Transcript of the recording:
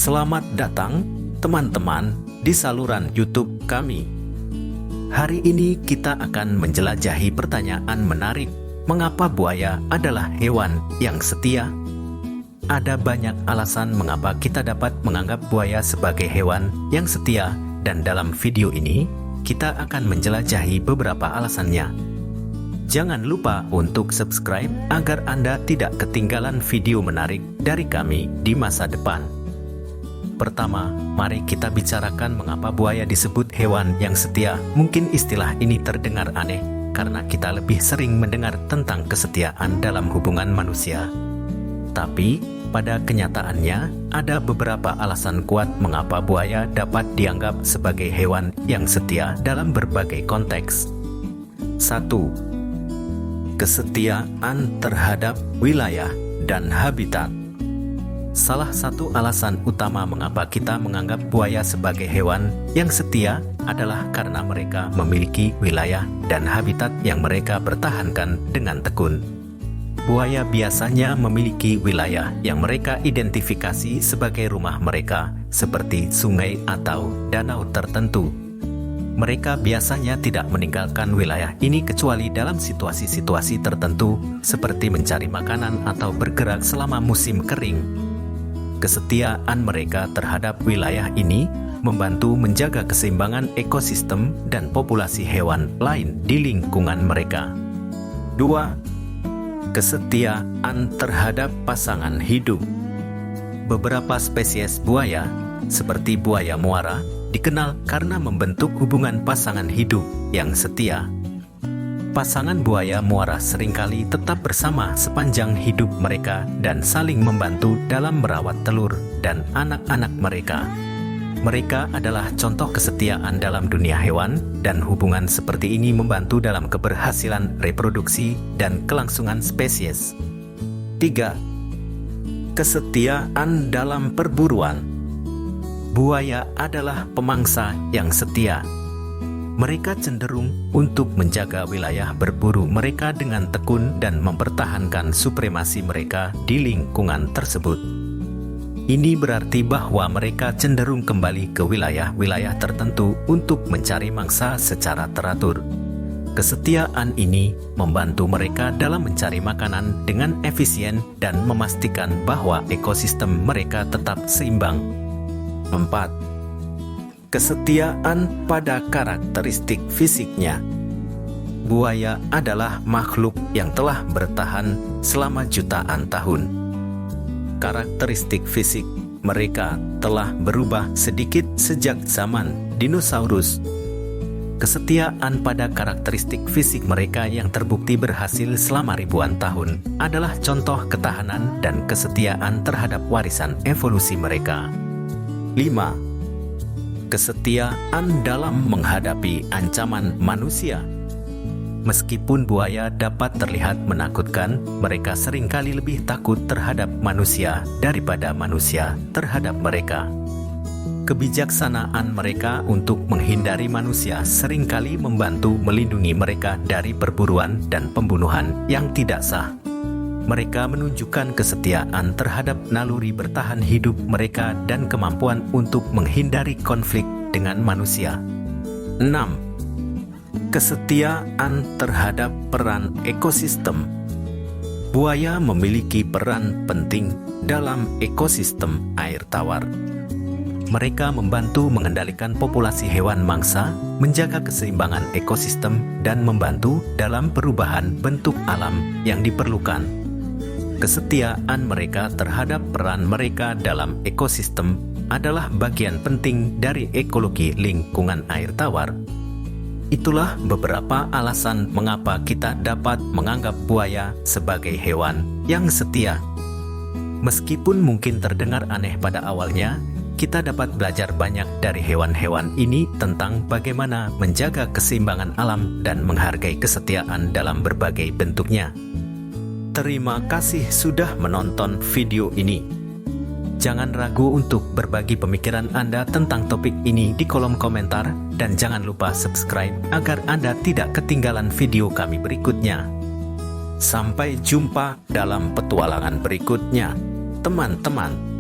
Selamat datang, teman-teman, di saluran YouTube kami. Hari ini kita akan menjelajahi pertanyaan menarik. Mengapa buaya adalah hewan yang setia? Ada banyak alasan mengapa kita dapat menganggap buaya sebagai hewan yang setia, dan dalam video ini, kita akan menjelajahi beberapa alasannya. Jangan lupa untuk subscribe agar Anda tidak ketinggalan video menarik dari kami di masa depan. Pertama, mari kita bicarakan mengapa buaya disebut hewan yang setia. Mungkin istilah ini terdengar aneh, karena kita lebih sering mendengar tentang kesetiaan dalam hubungan manusia. Tapi, pada kenyataannya, ada beberapa alasan kuat mengapa buaya dapat dianggap sebagai hewan yang setia dalam berbagai konteks. 1. Kesetiaan terhadap wilayah dan habitat. Salah satu alasan utama mengapa kita menganggap buaya sebagai hewan yang setia adalah karena mereka memiliki wilayah dan habitat yang mereka pertahankan dengan tekun. Buaya biasanya memiliki wilayah yang mereka identifikasi sebagai rumah mereka, seperti sungai atau danau tertentu. Mereka biasanya tidak meninggalkan wilayah ini kecuali dalam situasi-situasi tertentu, seperti mencari makanan atau bergerak selama musim kering. Kesetiaan mereka terhadap wilayah ini membantu menjaga keseimbangan ekosistem dan populasi hewan lain di lingkungan mereka. 2. Kesetiaan terhadap pasangan hidup. Beberapa spesies buaya, seperti buaya muara, dikenal karena membentuk hubungan pasangan hidup yang setia. Pasangan buaya muara seringkali tetap bersama sepanjang hidup mereka dan saling membantu dalam merawat telur dan anak-anak mereka. Mereka adalah contoh kesetiaan dalam dunia hewan, dan hubungan seperti ini membantu dalam keberhasilan reproduksi dan kelangsungan spesies. 3. Kesetiaan dalam perburuan. Buaya adalah pemangsa yang setia. Mereka cenderung untuk menjaga wilayah berburu mereka dengan tekun dan mempertahankan supremasi mereka di lingkungan tersebut. Ini berarti bahwa mereka cenderung kembali ke wilayah-wilayah tertentu untuk mencari mangsa secara teratur. Kesetiaan ini membantu mereka dalam mencari makanan dengan efisien dan memastikan bahwa ekosistem mereka tetap seimbang. 4. Kesetiaan pada karakteristik fisiknya. Buaya adalah makhluk yang telah bertahan selama jutaan tahun. Karakteristik fisik mereka telah berubah sedikit sejak zaman dinosaurus. Kesetiaan pada karakteristik fisik mereka yang terbukti berhasil selama ribuan tahun adalah contoh ketahanan dan kesetiaan terhadap warisan evolusi mereka. 5. Kesetiaan dalam menghadapi ancaman manusia. Meskipun buaya dapat terlihat menakutkan, mereka seringkali lebih takut terhadap manusia daripada manusia terhadap mereka. Kebijaksanaan mereka untuk menghindari manusia seringkali membantu melindungi mereka dari perburuan dan pembunuhan yang tidak sah. Mereka menunjukkan kesetiaan terhadap naluri bertahan hidup mereka dan kemampuan untuk menghindari konflik dengan manusia. 6. Kesetiaan terhadap peran ekosistem. Buaya memiliki peran penting dalam ekosistem air tawar. Mereka membantu mengendalikan populasi hewan mangsa, menjaga keseimbangan ekosistem, dan membantu dalam perubahan bentuk alam yang diperlukan. Kesetiaan mereka terhadap peran mereka dalam ekosistem adalah bagian penting dari ekologi lingkungan air tawar. Itulah beberapa alasan mengapa kita dapat menganggap buaya sebagai hewan yang setia. Meskipun mungkin terdengar aneh pada awalnya, kita dapat belajar banyak dari hewan-hewan ini tentang bagaimana menjaga keseimbangan alam dan menghargai kesetiaan dalam berbagai bentuknya. Terima kasih sudah menonton video ini. Jangan ragu untuk berbagi pemikiran Anda tentang topik ini di kolom komentar, dan jangan lupa subscribe agar Anda tidak ketinggalan video kami berikutnya. Sampai jumpa dalam petualangan berikutnya, teman-teman.